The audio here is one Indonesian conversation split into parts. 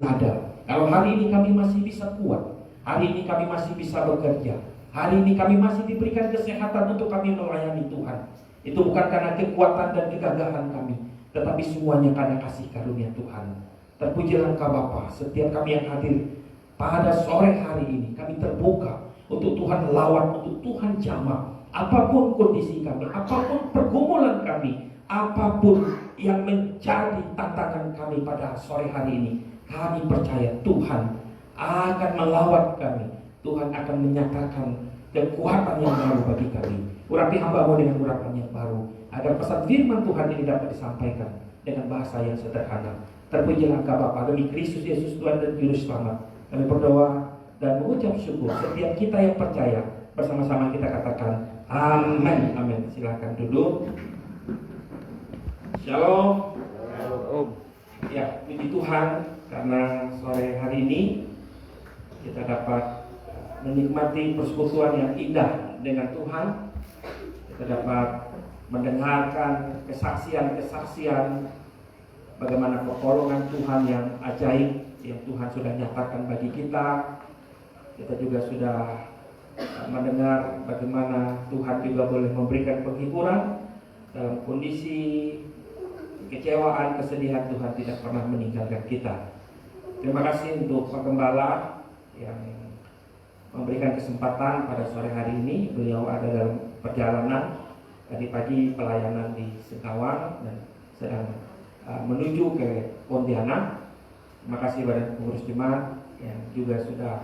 ada. Kalau hari ini kami masih bisa kuat, hari ini kami masih bisa bekerja, hari ini kami masih diberikan kesehatan untuk kami melayani Tuhan, itu bukan karena kekuatan dan kegagahan kami, tetapi semuanya karena kasih karunia Tuhan. Terpujilah Engkau Bapa. Setiap kami yang hadir pada sore hari ini, kami terbuka untuk Tuhan lawan, untuk Tuhan jamah. Apapun kondisi kami, apapun pergumulan kami, apapun yang menjadi tantangan kami pada sore hari ini, kami percaya Tuhan akan melawat kami. Tuhan akan menyatakan kekuatan yang baru bagi kami. Urapi hamba-Mu dengan urapan yang baru, agar pesan firman Tuhan ini dapat disampaikan dengan bahasa yang sederhana. Terpujilah Engkau Bapa, demi Kristus Yesus Tuhan dan Juru Selamat. Kami berdoa dan mengucap syukur. Setiap kita yang percaya, bersama-sama kita katakan amin. Amin. Silakan duduk. Shalom. Ya, puji Tuhan karena sore hari ini kita dapat menikmati persekutuan yang indah dengan Tuhan. Kita dapat mendengarkan kesaksian-kesaksian bagaimana pertolongan Tuhan yang ajaib yang Tuhan sudah nyatakan bagi kita. Kita juga sudah mendengar bagaimana Tuhan juga boleh memberikan penghiburan dalam kondisi kekecewaan, kesedihan. Tuhan tidak pernah meninggalkan kita. Terima kasih untuk Pak Gembala yang memberikan kesempatan pada sore hari ini. Beliau ada dalam perjalanan tadi pagi, pelayanan di Singkawang dan sedang menuju ke Pontianak. Terima kasih kepada pengurus jemaat yang juga sudah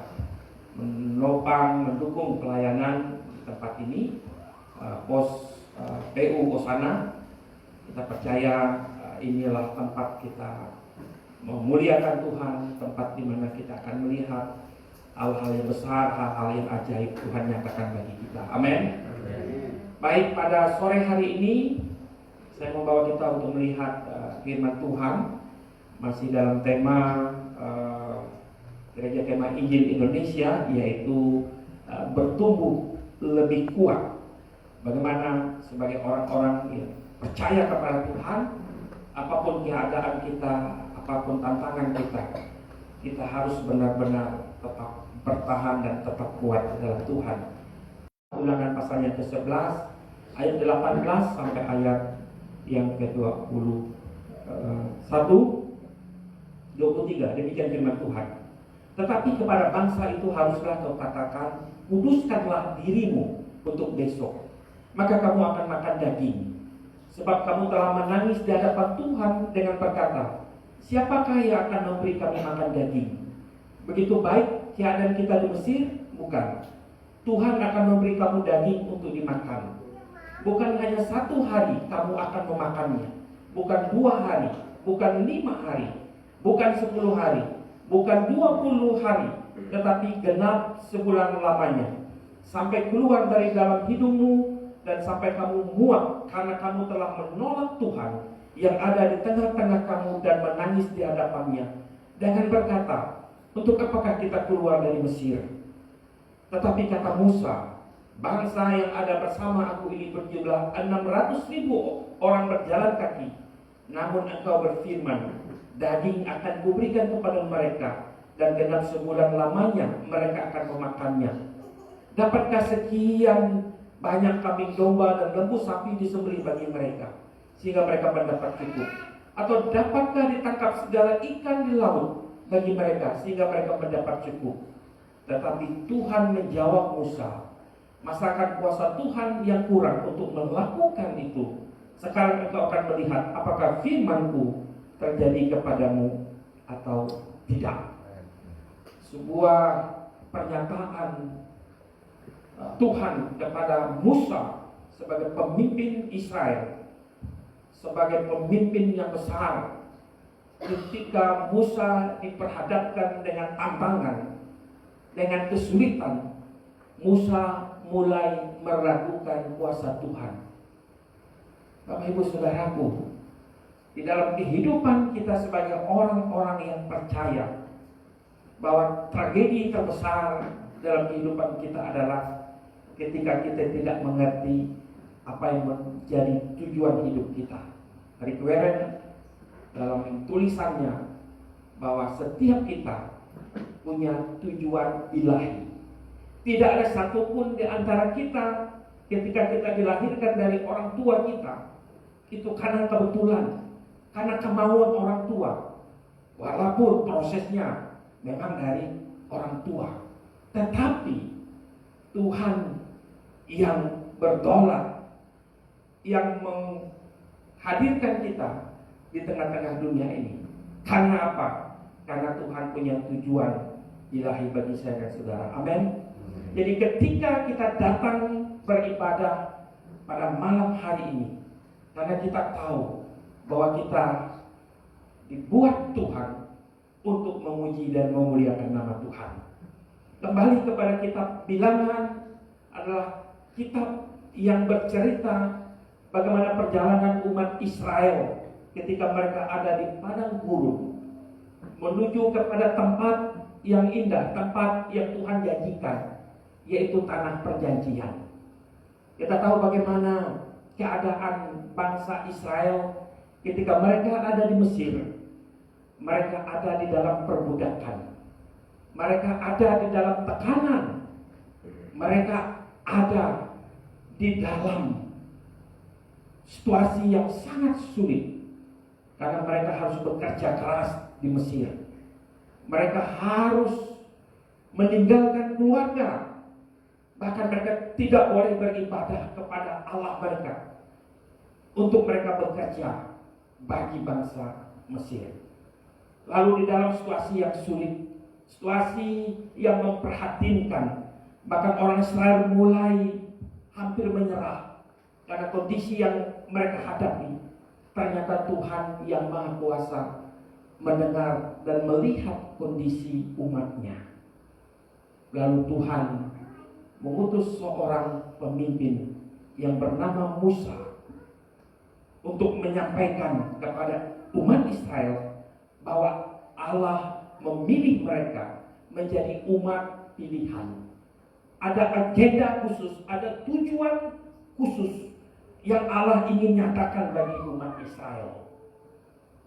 menopang, mendukung pelayanan di tempat ini. Pos PU Osana, kita percaya inilah tempat kita memuliakan Tuhan, tempat di mana kita akan melihat hal-hal yang besar, hal-hal yang ajaib Tuhan nyatakan bagi kita. Amin. Baik, pada sore hari ini saya membawa kita untuk melihat firman Tuhan masih dalam tema Gereja Kemah Injil Indonesia, yaitu bertumbuh lebih kuat. Bagaimana sebagai orang-orang yang percaya kepada Tuhan, apapun keadaan kita, apapun tantangan kita, kita harus benar-benar tetap bertahan dan tetap kuat dalam Tuhan. Ulangan pasal yang ke-11 ayat 18 sampai ayat yang ke-21, 23, demikian firman Tuhan. Tetapi kepada bangsa itu haruslah kau katakan, kuduskanlah dirimu untuk besok, maka kamu akan makan daging. Sebab kamu telah menangis di hadapan Tuhan dengan berkata, siapakah yang akan memberi kami makan daging? Begitu baik keadaan kita di Mesir? Bukan. Tuhan akan memberi kamu daging untuk dimakan. Bukan hanya 1 hari kamu akan memakannya, bukan 2 hari, bukan 5 hari, bukan 10 hari, bukan 20 hari, tetapi genap sebulan lamanya, sampai keluar dari dalam hidungmu dan sampai kamu muak karena kamu telah menolak Tuhan yang ada di tengah-tengah kamu dan menangis di hadapannya dengan berkata, untuk apakah kita keluar dari Mesir? Tetapi kata Musa, bangsa yang ada bersama aku ini berjumlah 600.000 orang berjalan kaki. Namun engkau berfirman, daging akan kuberikan kepada mereka, dan genap sebulan lamanya mereka akan memakannya. Dapatkah sekian banyak kambing domba dan lembu sapi disembelih bagi mereka, sehingga mereka mendapat cukup? Atau dapatkah ditangkap segala ikan di laut bagi mereka, sehingga mereka mendapat cukup? Tetapi Tuhan menjawab Musa, masakan kuasa Tuhan yang kurang untuk melakukan itu? Sekarang engkau akan melihat apakah firman-Ku terjadi kepadamu atau tidak. Sebuah pernyataan Tuhan kepada Musa sebagai pemimpin Israel, sebagai pemimpin yang besar. Ketika Musa diperhadapkan dengan tantangan, dengan kesulitan, Musa mulai meragukan kuasa Tuhan. Bapak Ibu Saudaraku, di dalam kehidupan kita sebagai orang-orang yang percaya bahwa tragedi terbesar dalam kehidupan kita adalah ketika kita tidak mengerti apa yang menjadi tujuan hidup kita. Rick Warren dalam tulisannya bahwa setiap kita punya tujuan ilahi. Tidak ada satupun di antara kita ketika kita dilahirkan dari orang tua kita itu karena kebetulan, karena kemauan orang tua. Walaupun prosesnya memang dari orang tua, tetapi Tuhan yang berdaulat, yang menghadirkan kita di tengah-tengah dunia ini. Karena apa? Karena Tuhan punya tujuan ilahi bagi saya dan saudara. Amin. Jadi ketika kita datang beribadah pada malam hari ini, karena kita tahu bahwa kita dibuat Tuhan untuk memuji dan memuliakan nama Tuhan. Kembali kepada kitab Bilangan adalah kitab yang bercerita bagaimana perjalanan umat Israel ketika mereka ada di padang gurun menuju kepada tempat yang indah, tempat yang Tuhan janjikan, yaitu tanah perjanjian. Kita tahu bagaimana keadaan bangsa Israel ketika mereka ada di Mesir. Mereka ada di dalam perbudakan, mereka ada di dalam tekanan, mereka ada di dalam situasi yang sangat sulit, karena mereka harus bekerja keras di Mesir. Mereka harus meninggalkan keluarga, bahkan mereka tidak boleh beribadah kepada Allah mereka, untuk mereka bekerja bagi bangsa Mesir. Lalu di dalam situasi yang sulit, situasi yang memprihatinkan, bahkan orang Israel mulai hampir menyerah karena kondisi yang mereka hadapi. Ternyata Tuhan yang Maha Kuasa mendengar dan melihat kondisi umatnya. Lalu Tuhan mengutus seorang pemimpin yang bernama Musa untuk menyampaikan kepada umat Israel bahwa Allah memilih mereka menjadi umat pilihan. Ada agenda khusus, ada tujuan khusus yang Allah ingin nyatakan bagi umat Israel.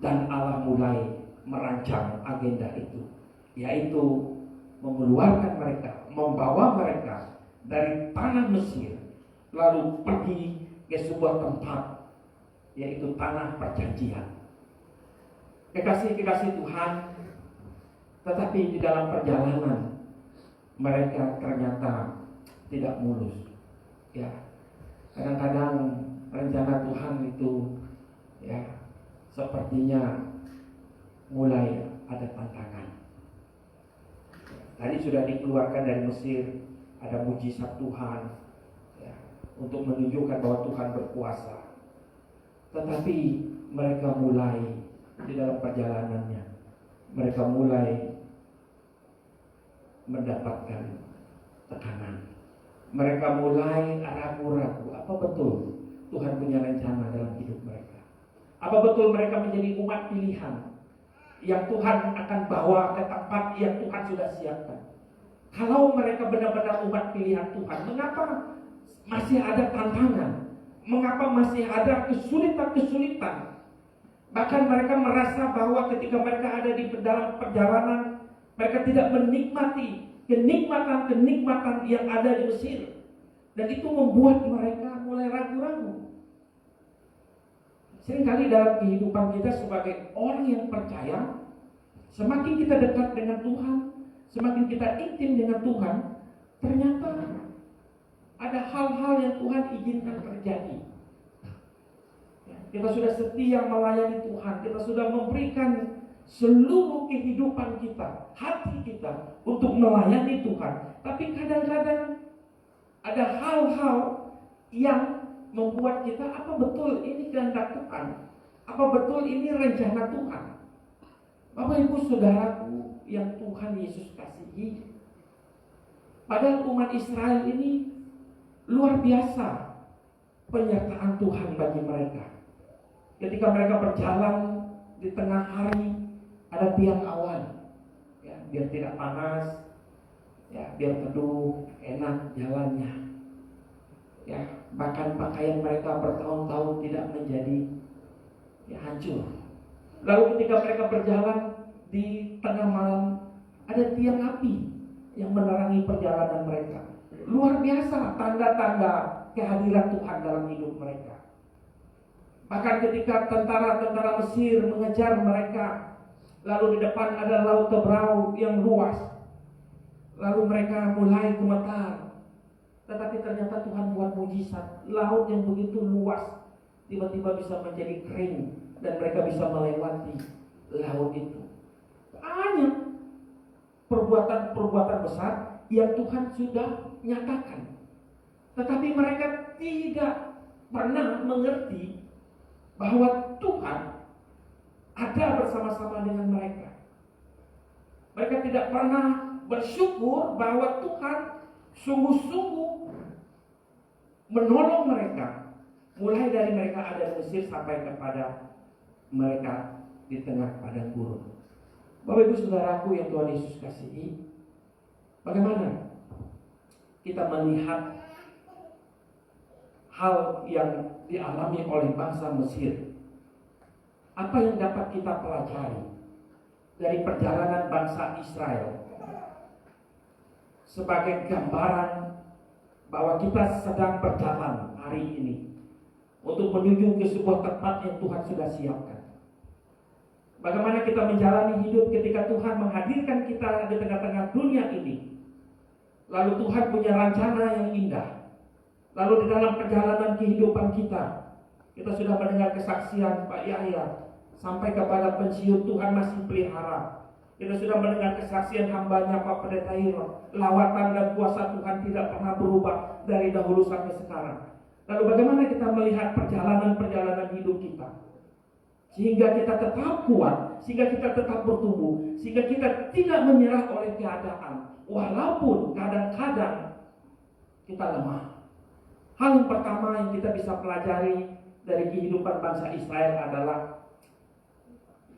Dan Allah mulai merancang agenda itu, yaitu mengeluarkan mereka, membawa mereka dari tanah Mesir, lalu pergi ke sebuah tempat, yaitu tanah perjanjian. Kekasih-kekasih Tuhan, tetapi di dalam perjalanan mereka ternyata tidak mulus. Ya, kadang-kadang rencana Tuhan itu ya sepertinya mulai ada tantangan. Tadi sudah dikeluarkan dari Mesir, ada mujizat Tuhan ya, untuk menunjukkan bahwa Tuhan berkuasa. Tetapi mereka mulai di dalam perjalanannya, mereka mulai mendapatkan tekanan. Mereka mulai ragu-ragu, apa betul Tuhan punya rencana dalam hidup mereka? Apa betul mereka menjadi umat pilihan yang Tuhan akan bawa ke tempat yang Tuhan sudah siapkan? Kalau mereka benar-benar umat pilihan Tuhan, mengapa masih ada tantangan? Mengapa masih ada kesulitan-kesulitan? Bahkan mereka merasa bahwa ketika mereka ada di dalam perjalanan, mereka tidak menikmati kenikmatan-kenikmatan yang ada di Mesir. Dan itu membuat mereka mulai ragu-ragu. Seringkali dalam kehidupan kita sebagai orang yang percaya, semakin kita dekat dengan Tuhan, semakin kita intim dengan Tuhan, ternyata ada hal-hal yang Tuhan izinkan terjadi. Kita sudah setia melayani Tuhan, kita sudah memberikan seluruh kehidupan kita, hati kita untuk melayani Tuhan. Tapi kadang-kadang ada hal-hal yang membuat kita, apa betul ini kehendak Tuhan? Apa betul ini rencana Tuhan? Bapak Ibu Saudaraku yang Tuhan Yesus kasihi, padahal umat Israel ini luar biasa penyertaan Tuhan bagi mereka. Ketika mereka berjalan di tengah hari, ada tiang awan, ya, biar tidak panas, ya, biar teduh, enak jalannya. Ya, bahkan pakaian mereka bertahun-tahun tidak menjadi ya, hancur. Lalu ketika mereka berjalan di tengah malam ada tiang api yang menerangi perjalanan mereka. Luar biasa tanda-tanda kehadiran Tuhan dalam hidup mereka. Bahkan ketika tentara-tentara Mesir mengejar mereka, lalu di depan ada laut Tebrau yang luas, lalu mereka mulai gemetar. Tetapi ternyata Tuhan buat mujizat, laut yang begitu luas tiba-tiba bisa menjadi kering dan mereka bisa melewati laut itu. Banyak perbuatan-perbuatan besar yang Tuhan sudah nyatakan, tetapi mereka tidak pernah mengerti bahwa Tuhan ada bersama-sama dengan mereka. Mereka tidak pernah bersyukur bahwa Tuhan sungguh-sungguh menolong mereka, mulai dari mereka ada di Mesir sampai kepada mereka di tengah padang gurun. Bapak Ibu Saudaraku yang Tuhan Yesus kasihi, bagaimana kita melihat hal yang dialami oleh bangsa Mesir? Apa yang dapat kita pelajari dari perjalanan bangsa Israel sebagai gambaran bahwa kita sedang berjalan hari ini untuk menuju ke sebuah tempat yang Tuhan sudah siapkan? Bagaimana kita menjalani hidup ketika Tuhan menghadirkan kita di tengah-tengah dunia ini? Lalu Tuhan punya rencana yang indah. Lalu di dalam perjalanan kehidupan kita sudah mendengar kesaksian Pak Yahya sampai kepada pensiun Tuhan masih pelihara. Kita sudah mendengar kesaksian hambanya Pak Pendeta Hiro, lawatan dan kuasa Tuhan tidak pernah berubah dari dahulu sampai sekarang. Lalu bagaimana kita melihat perjalanan-perjalanan hidup kita, sehingga kita tetap kuat, sehingga kita tetap bertumbuh, sehingga kita tidak menyerah oleh keadaan, walaupun kadang-kadang kita lemah. Hal yang pertama yang kita bisa pelajari dari kehidupan bangsa Israel adalah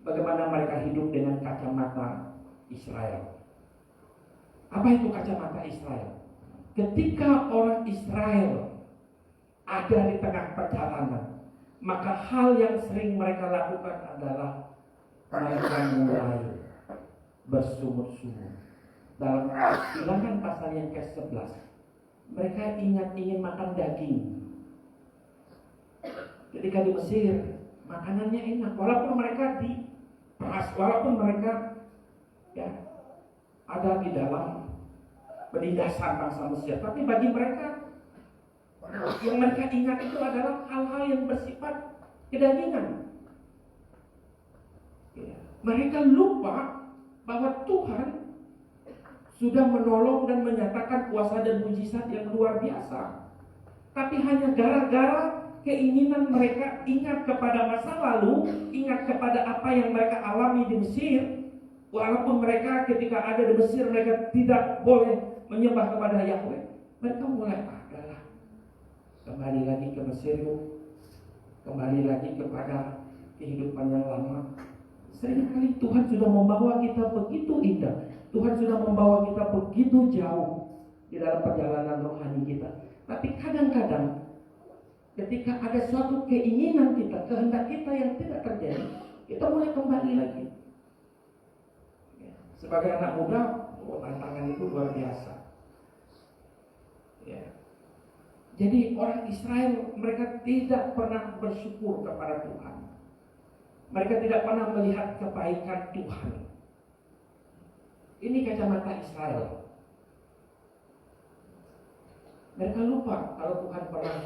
bagaimana mereka hidup dengan kacamata Israel. Apa itu kacamata Israel? Ketika orang Israel ada di tengah perjalanan, maka hal yang sering mereka lakukan adalah mereka mulai bersungut-sungut. Dalam Bilangan pasal yang ke-11, mereka ingin makan daging. Ketika di Mesir, makanannya enak, walaupun mereka diperas, walaupun mereka ada di dalam penindasan bangsa Mesir, tapi bagi mereka yang mereka ingat itu adalah hal-hal yang bersifat kedagingan. Mereka lupa bahwa Tuhan sudah menolong dan menyatakan kuasa dan mujizat yang luar biasa. Tapi hanya gara-gara keinginan mereka ingat kepada masa lalu, ingat kepada apa yang mereka alami di Mesir. Walaupun mereka ketika ada di Mesir mereka tidak boleh menyembah kepada Yahweh, mereka mulai kembali lagi ke Mesir, kembali lagi kepada kehidupan yang lama. Seringkali Tuhan sudah membawa kita begitu indah, Tuhan sudah membawa kita begitu jauh di dalam perjalanan rohani kita. Tapi kadang-kadang ketika ada suatu keinginan kita, kehendak kita yang tidak terjadi, kita mulai kembali lagi. Sebagai anak muda, tantangan itu luar biasa. Jadi orang Israel mereka tidak pernah bersyukur kepada Tuhan. Mereka tidak pernah melihat kebaikan Tuhan. Ini kacamata Israel. Mereka lupa kalau Tuhan pernah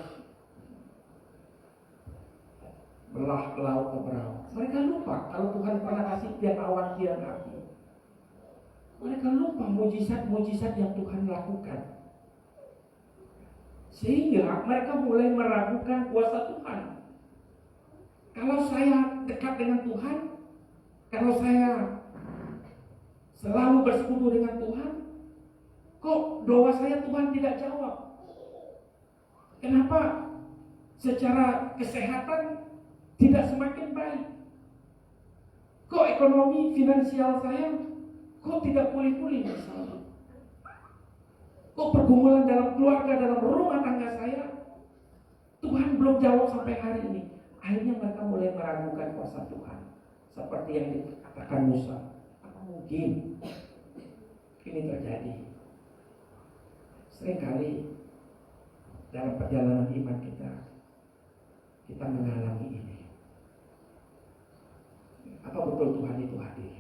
belah laut Tebrau. Mereka lupa kalau Tuhan pernah kasih tiang awan, tiang api. Mereka lupa mujizat-mujizat yang Tuhan lakukan. Sehingga mereka mulai meragukan kuasa Tuhan. Kalau saya dekat dengan Tuhan, kalau saya selalu bersekutu dengan Tuhan, kok doa saya Tuhan tidak jawab? Kenapa secara kesehatan tidak semakin baik? Kok ekonomi finansial saya kok tidak pulih-pulih misalnya? Kok pergumulan dalam keluarga, dalam rumah tangga saya Tuhan belum jawab sampai hari ini? Akhirnya mereka mulai meragukan kuasa Tuhan. Seperti yang dikatakan Musa, mungkin ini terjadi. Seringkali dalam perjalanan iman kita mengalami ini. Apa betul Tuhan itu hadir?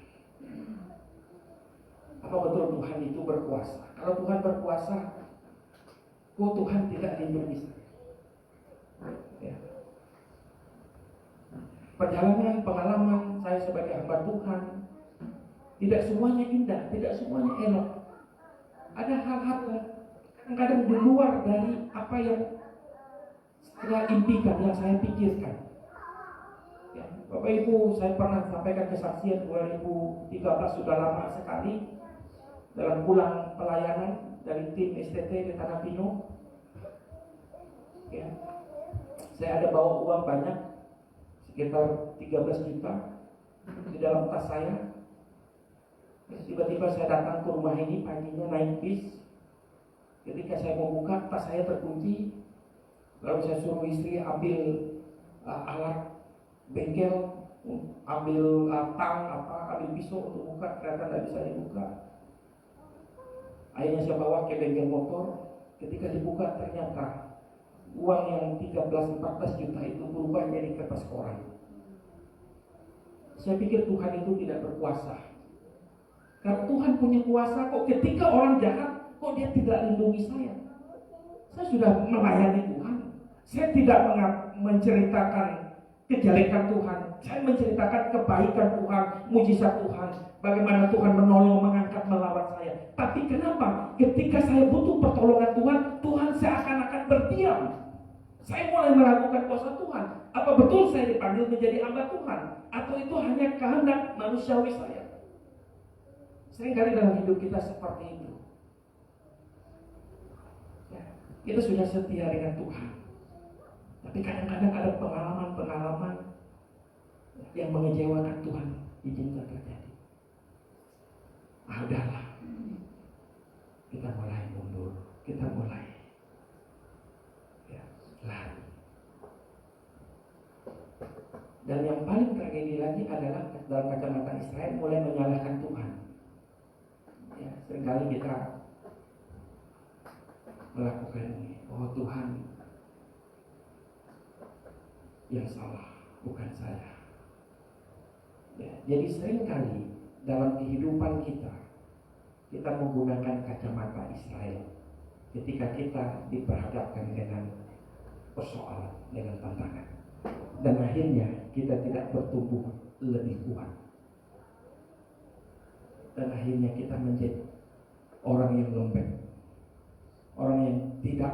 Apa betul Tuhan itu berkuasa? Kalau Tuhan berkuasa, kok Tuhan tidak lindungi saya? Ya. Perjalanan pengalaman saya sebagai hamba Tuhan tidak semuanya indah, tidak semuanya elok. Ada hal-hal kadang-kadang di luar dari apa yang saya impikan, yang saya pikirkan. Ya, Bapak Ibu, saya pernah sampaikan kesaksian 2013 sudah lama sekali dalam pulang pelayanan dari tim STT di Tanah Pino. Ya, saya ada bawa uang banyak sekitar 13 juta di dalam tas saya. Tiba-tiba saya datang ke rumah ini paginya naik bis. Ketika saya mau buka, tas saya terkunci. Lalu saya suruh istri ambil alat bengkel, ambil ambil pisau untuk buka. Ternyata tidak bisa dibuka. Akhirnya saya bawa ke bengkel motor. Ketika dibuka ternyata uang yang 13-14 juta itu berubah jadi kertas koran. Saya pikir Tuhan itu tidak berkuasa. Karena Tuhan punya kuasa, kok ketika orang jahat, kok dia tidak lindungi saya? Saya sudah melayani Tuhan. Saya tidak menceritakan kejelekan Tuhan. Saya menceritakan kebaikan Tuhan, mujizat Tuhan. Bagaimana Tuhan menolong, mengangkat, melawan saya. Tapi kenapa? Ketika saya butuh pertolongan Tuhan, Tuhan seakan-akan berdiam. Saya mulai meragukan kuasa Tuhan. Apa betul saya dipanggil menjadi hamba Tuhan? Atau itu hanya kehendak manusiawi saya? Seringkali dalam hidup kita seperti itu. Ya, kita sudah setia dengan Tuhan. Tapi kadang-kadang ada pengalaman-pengalaman yang mengecewakan Tuhan, izinkan terjadi. Udahlah. Kita mulai mundur. Kita mulai lari. Dan yang paling tragedi lagi adalah dalam kacamata Israel mulai menyalahkan Tuhan. Ya, seringkali kita melakukan ini. Oh Tuhan yang salah, bukan saya. Ya, jadi seringkali dalam kehidupan kita menggunakan kacamata Israel ketika kita diperhadapkan dengan persoalan, dengan tantangan. Dan akhirnya kita tidak bertumbuh lebih kuat. Dan akhirnya kita menjadi orang yang lembek, orang yang tidak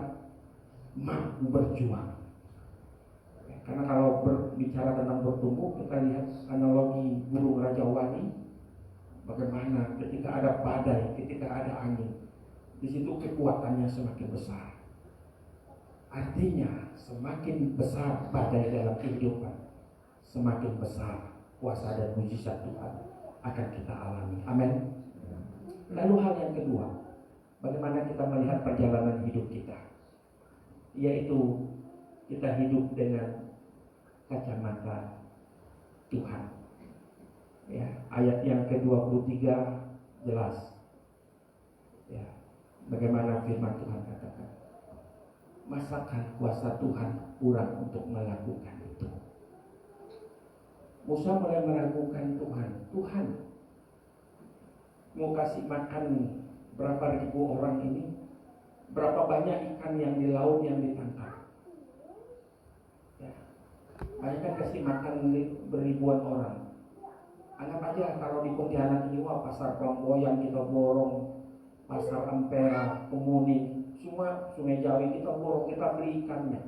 mampu berjuang. Karena kalau berbicara tentang bertumbuh, kita lihat analogi burung Raja Wali. Bagaimana ketika ada badai, ketika ada angin, di situ kekuatannya semakin besar. Artinya semakin besar badai dalam kehidupan, semakin besar kuasa dan mujizat Tuhan akan kita alami. Amin. Lalu hal yang kedua, bagaimana kita melihat perjalanan hidup kita, yaitu kita hidup dengan kacamata Tuhan. Ya, ayat yang ke-23 jelas. Ya, bagaimana firman Tuhan katakan, masakan kuasa Tuhan kurang untuk melakukan itu? Musa mulai meragukan Tuhan mau kasih makan berapa ribu orang ini, berapa banyak ikan yang di laut yang ditangkap. Ya, hanya kan kasih makan beribuan orang. Anggap aja kalau di Pontianak ini, pasar Pelomboyan kita borong, pasar Ampera, Kemuning, semua Sungai Jawi kita borong, kita beli ikannya.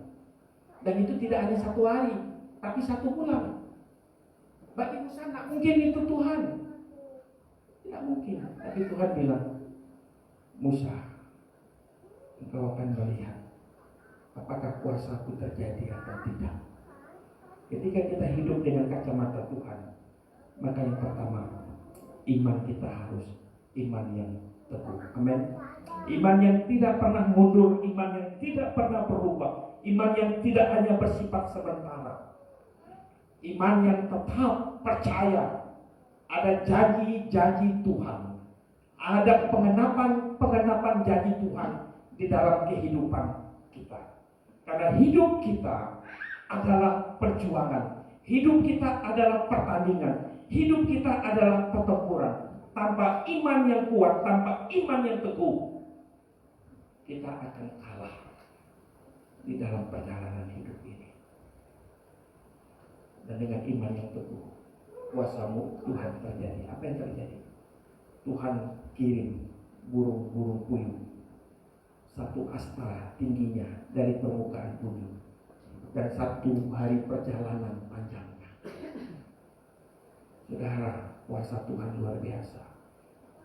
Dan itu tidak hanya satu hari, tapi 1 bulan. Bagi Musa tidak mungkin itu Tuhan. Tidak mungkin. Tapi Tuhan bilang, Musa, engkau akan melihat apakah kuasaku terjadi atau tidak. Ketika kita hidup dengan kacamata Tuhan, maka yang pertama, iman kita harus iman yang teguh. Amin. Iman yang tidak pernah mundur, iman yang tidak pernah berubah, iman yang tidak hanya bersifat sementara, iman yang tetap percaya Ada janji-janji Tuhan. Ada pengenapan janji Tuhan di dalam kehidupan kita. Karena hidup kita adalah perjuangan. Hidup kita adalah pertandingan. Hidup kita adalah pertempuran. Tanpa iman yang kuat, tanpa iman yang teguh, kita akan kalah di dalam perjalanan hidup ini. Dan dengan iman yang teguh, kuasa-Mu Tuhan terjadi. Apa yang terjadi? Tuhan kirim burung-burung puyuh, satu asta tingginya dari permukaan bumi, dan 1 hari perjalanan panjangnya. Saudara, kuasa Tuhan luar biasa.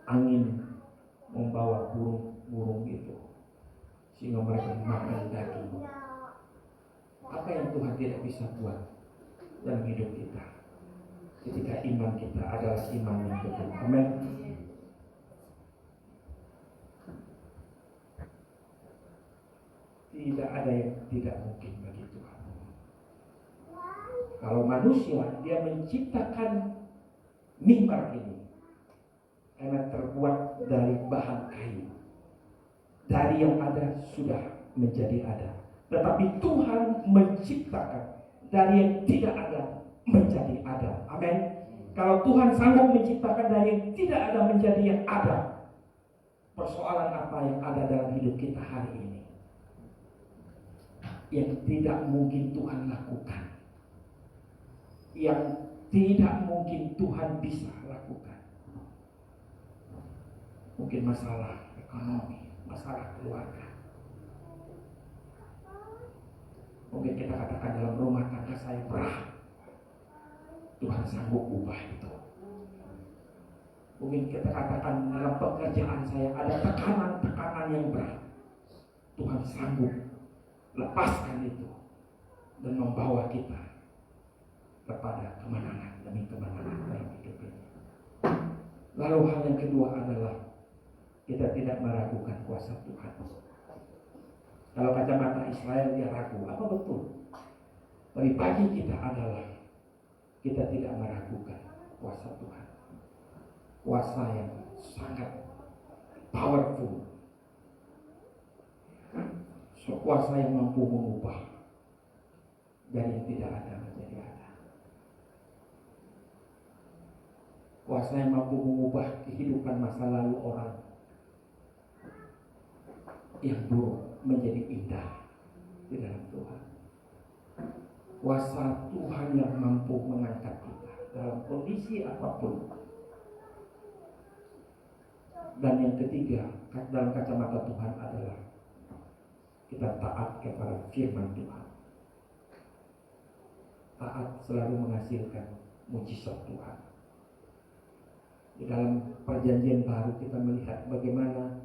Angin membawa burung-burung itu sehingga mereka makan daging. Apa yang Tuhan tidak bisa buat dalam hidup kita ketika iman kita adalah iman yang betul. Amin. Tidak ada yang tidak mungkin bagi Tuhan. Kalau manusia, dia menciptakan mimbar ini karena terbuat dari bahan kayu. Dari yang ada sudah menjadi ada. Tetapi Tuhan menciptakan dari yang tidak ada menjadi ada. Amin. Kalau Tuhan sanggup menciptakan dari yang tidak ada menjadi yang ada, persoalan apa yang ada dalam hidup kita hari ini yang tidak mungkin Tuhan lakukan, yang tidak mungkin Tuhan bisa lakukan? Mungkin masalah ekonomi, masalah keluarga. Mungkin kita katakan dalam rumah tangga saya berat, Tuhan sanggup ubah itu. Mungkin kita katakan dalam pekerjaan saya ada tekanan-tekanan yang berat, Tuhan sanggup lepaskan itu dan membawa kita kepada kemenangan demi kemenangan dalam hidup ini. Lalu hal yang kedua adalah kita tidak meragukan kuasa Tuhan. Kalau kacamata Israel dia ragu, apa betul? Tapi bagi kita adalah kita tidak meragukan kuasa Tuhan. Kuasa yang sangat powerful. Kuasa yang mampu mengubah dari yang tidak ada menjadi ada. Kuasa yang mampu mengubah kehidupan masa lalu orang yang buruk menjadi indah di dalam Tuhan. Kuasa Tuhan yang mampu mengangkat kita dalam kondisi apapun. Dan yang ketiga, dalam kacamata Tuhan adalah kita taat kepada firman Tuhan. Taat selalu menghasilkan mujizat Tuhan. Di dalam perjanjian baru kita melihat bagaimana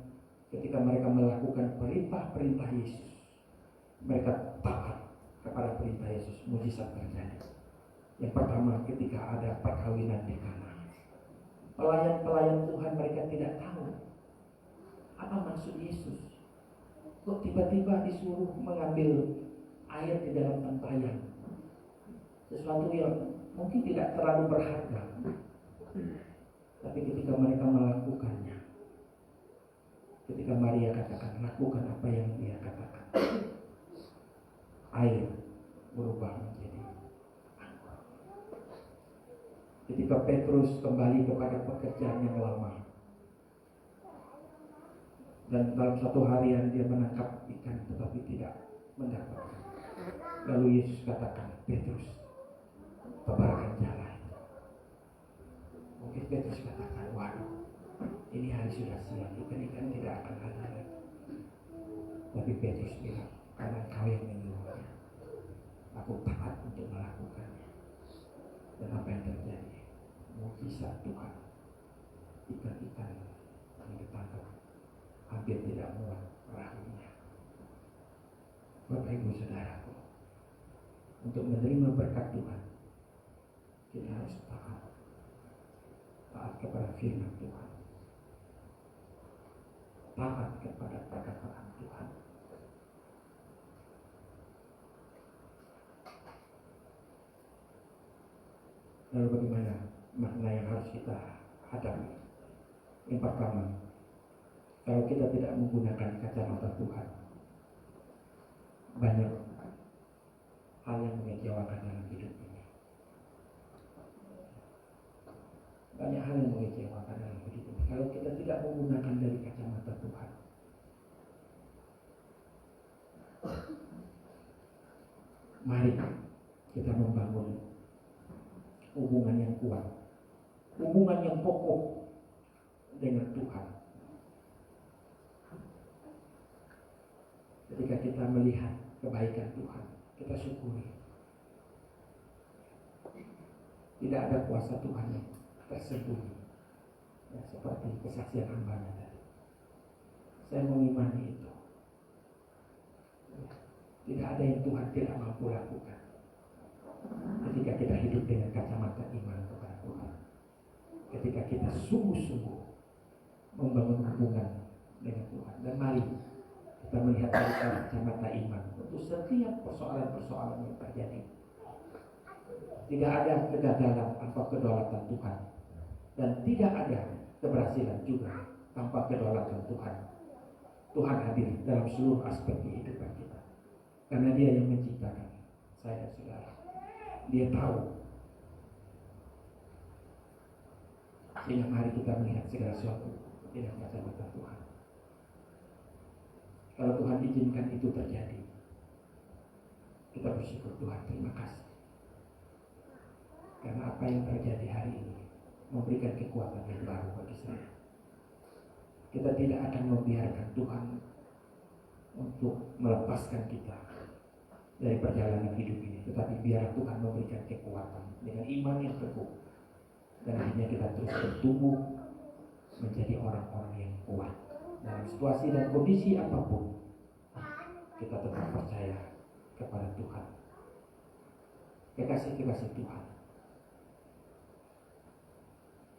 ketika mereka melakukan perintah-perintah Yesus, mereka taat kepada perintah Yesus, mujizat terjadi. Yang pertama, ketika ada perkawinan di Kana, pelayan-pelayan Tuhan mereka tidak tahu apa maksud Yesus. Kok tiba-tiba disuruh mengambil air di dalam tempayan, sesuatu yang mungkin tidak terlalu berharga. Tapi ketika mereka melakukannya, ketika Maria katakan lakukan apa yang dia katakan, air berubah menjadi anggur. Ketika Petrus kembali kepada pekerjaan yang lama, dan dalam satu harian dia menangkap ikan tetapi tidak mendapatkan, lalu Yesus katakan, Petrus, tebarkan jala. Mungkin Petrus katakan, waduh, ini hari sudah siang, ikan-ikan tidak akan ada lagi. Tapi Petrus bilang, karena kau yang menyuruhnya, aku taat untuk melakukannya. Dan apa yang terjadi? Mujizat Tuhan. Ikan-ikan yang ditangkap hampir tidak muat perahunya. Bapak Ibu Saudaraku, untuk menerima berkat Tuhan, kita harus taat kepada firman Tuhan, taat kepada perkataan Tuhan. Lalu bagaimana makna yang harus kita hadapi. Yang pertama, kalau kita tidak menggunakan kacamata Tuhan, banyak hal yang mengecewakan dalam hidup ini. Banyak hal yang mengecewakan dalam hidup ini. Kalau kita tidak menggunakan dari kacamata Tuhan, mari kita membangun hubungan yang kuat, hubungan yang kokoh dengan Tuhan. Ketika kita melihat kebaikan Tuhan, kita syukuri. Tidak ada kuasa Tuhan yang tersembunyi, ya, seperti kesaksian hambanya tadi. Saya mengimani itu. Tidak ada yang Tuhan tidak mampu lakukan ketika kita hidup dengan kacamata iman kepada Tuhan. Ketika kita sungguh-sungguh membangun hubungan dengan Tuhan. Dan mari kita melihat dari kacamata iman untuk setiap persoalan-persoalan yang terjadi. Tidak ada kegagalan tanpa kedaulatan Tuhan, dan tidak ada keberhasilan juga tanpa kedaulatan Tuhan. Tuhan hadir dalam seluruh aspek kehidupan kita, karena Dia yang menciptakan saya dan saudara. Dia tahu. Sehingga mari kita melihat segala sesuatu dengan kacamata Tuhan. Kalau Tuhan izinkan itu terjadi, kita bersyukur. Tuhan, terima kasih, karena apa yang terjadi hari ini memberikan kekuatan yang baru bagi saya. Kita tidak akan membiarkan Tuhan untuk melepaskan kita dari perjalanan hidup ini, tetapi biar Tuhan memberikan kekuatan dengan iman yang teguh, dan akhirnya kita terus bertumbuh menjadi orang-orang yang kuat dalam situasi dan kondisi apapun. Kita tetap percaya kepada Tuhan. Kekasih-kekasih Tuhan,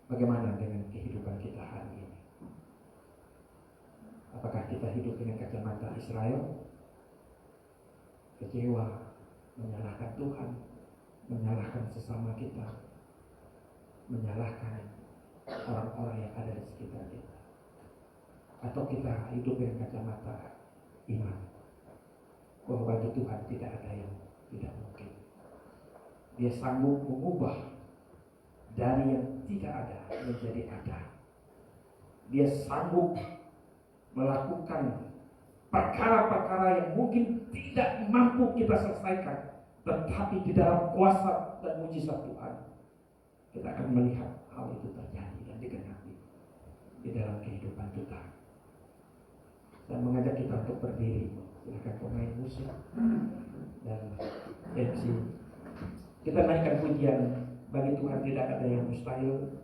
bagaimana dengan kehidupan kita hari ini? Apakah kita hidup dengan kacamata Israel? Kecewa, menyalahkan Tuhan, menyalahkan sesama kita, menyalahkan orang-orang yang ada di sekitar kita. Atau kita hidup dengan kacamata iman, bahwa bagi Tuhan tidak ada yang tidak mungkin. Dia sanggup mengubah dari yang tidak ada menjadi ada. Dia sanggup melakukan perkara-perkara yang mungkin tidak mampu kita selesaikan, tetapi di dalam kuasa dan mujizat Tuhan, kita akan melihat hal itu terjadi dan digenapi di dalam kehidupan kita. Saya mengajak kita untuk berdiri. Silakan pemain musik dan MC. Kita naikkan pujian. Bagi Tuhan tidak ada yang mustahil,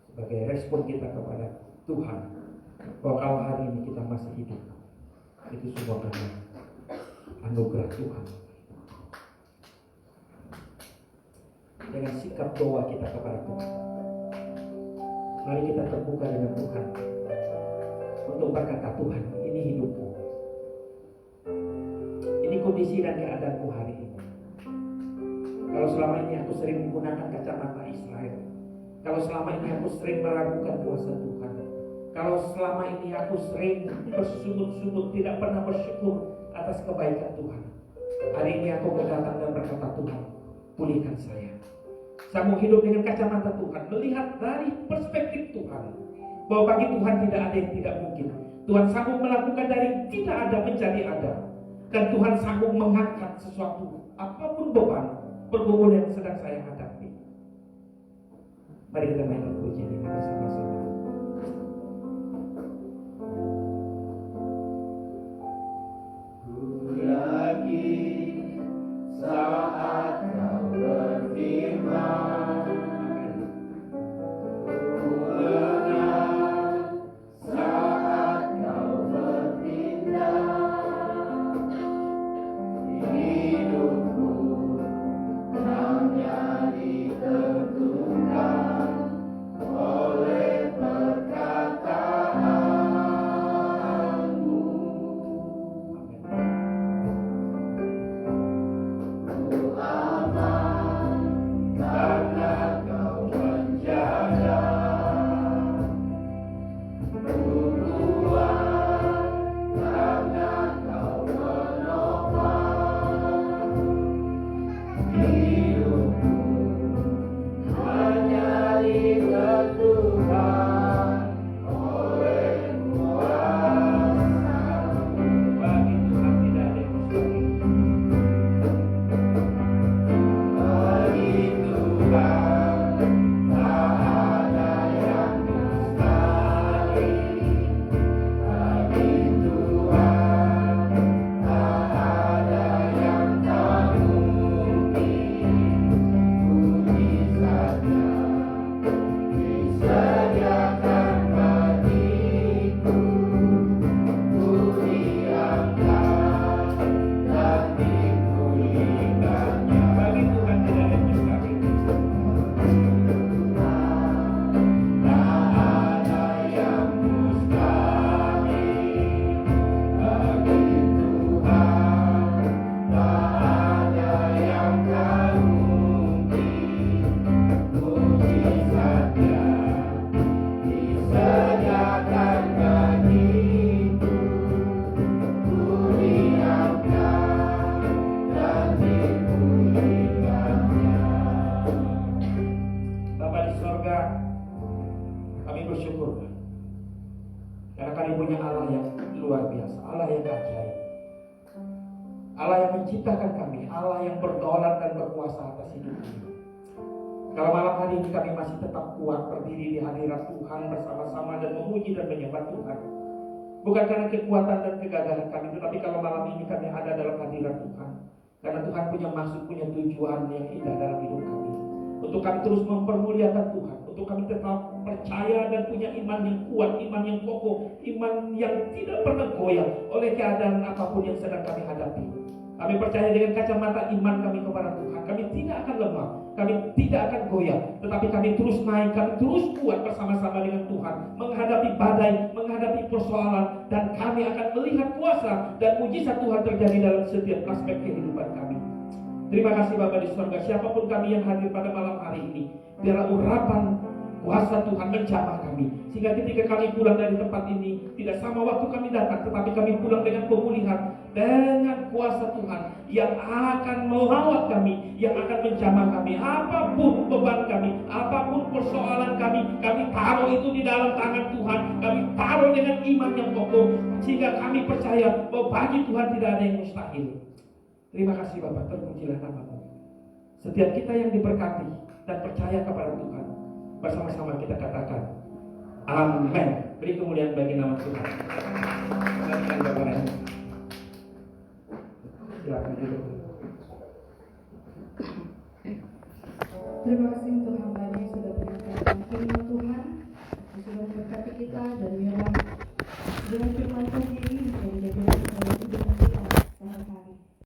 sebagai respon kita kepada Tuhan, bahwa kalau hari ini kita masih hidup, itu sebuah anugerah Tuhan. Dengan sikap doa kita kepada Tuhan, mari kita terbuka dengan Tuhan untuk berkata, Tuhan, ini hidupku, ini kondisi dan keadaanku hari ini. Kalau selama ini aku sering menggunakan kacamata Israel, kalau selama ini aku sering meragukan kuasa Tuhan, kalau selama ini aku sering bersungut-sungut, tidak pernah bersyukur atas kebaikan Tuhan, hari ini aku berdatang dan berkata, Tuhan, pulihkan saya. Saya mau hidup dengan kacamata Tuhan, melihat dari perspektif Tuhan, bahwa bagi Tuhan tidak ada yang tidak mungkin. Tuhan sanggup melakukan dari tidak ada menjadi ada, dan Tuhan sanggup mengangkat sesuatu, apapun beban pergumulan yang sedang saya hadapi. Mari kita mainkan pujian ini bersama-sama. Lagi saat kau berfirman, ku menang saat kau bertindak, hidupku hanya ditentukan oleh bagi Tuhan tak ada yang tak mungkin. Mujizatnya disediakan bagiku, ku diangkat dan dipulihkannya. Bagi Tuhan tidak ada yang mustahil. Tak ada yang mustahil bagi Tuhan, tak ada yang tak mungkin. Mujizatnya disediakan bagiku, ku diangkat dan dipulihkannya. Bapa di sorga, kami bersyukur karena kami punya Allah yang luar biasa, Allah yang ajaib, Allah yang menciptakan kami, Allah yang berdaulat dan berkuasa atas hidup kami. Kalau malam hari ini kami masih tetap kuat berdiri di hadirat Tuhan bersama-sama dan memuji dan menyembah Tuhan, bukan karena kekuatan dan kegagalan kami, tetapi kalau malam ini kami ada dalam hadirat Tuhan karena Tuhan punya maksud, punya tujuan yang indah dalam hidup kami, untuk kami terus mempermuliakan Tuhan, untuk kami tetap percaya dan punya iman yang kuat, iman yang kokoh, iman yang tidak pernah goyah oleh keadaan apapun yang sedang kami hadapi. Kami percaya dengan kacamata iman kami kepada Tuhan, kami tidak akan lemah, kami tidak akan goyah, tetapi kami terus naik, kami terus kuat bersama-sama dengan Tuhan, menghadapi badai, menghadapi persoalan, dan kami akan melihat kuasa dan mujizat Tuhan terjadi dalam setiap aspek kehidupan kami. Terima kasih Bapa di surga, siapapun kami yang hadir pada malam hari ini, biarlah urapan kuasa Tuhan menjamah kami, sehingga ketika kami pulang dari tempat ini tidak sama waktu kami datang, tetapi kami pulang dengan pemulihan, dengan kuasa Tuhan yang akan melawat kami, yang akan menjamah kami. Apapun beban kami, apapun persoalan kami taruh itu di dalam tangan Tuhan, kami taruh dengan iman yang kokoh, sehingga kami percaya bahwa bagi Tuhan tidak ada yang mustahil. Terima kasih Bapak, terpujilah nama-Mu. Setiap kita yang diberkati dan percaya kepada Tuhan, bersama-sama kita katakan amin. Beri kemuliaan bagi nama Tuhan. Silakan Bapak Ren. Silakan duduk. Terima kasih untuk hamba yang sudah menyampaikan firman Tuhan, yang sudah memberkati kita dan biarlah dengan firman Tuhan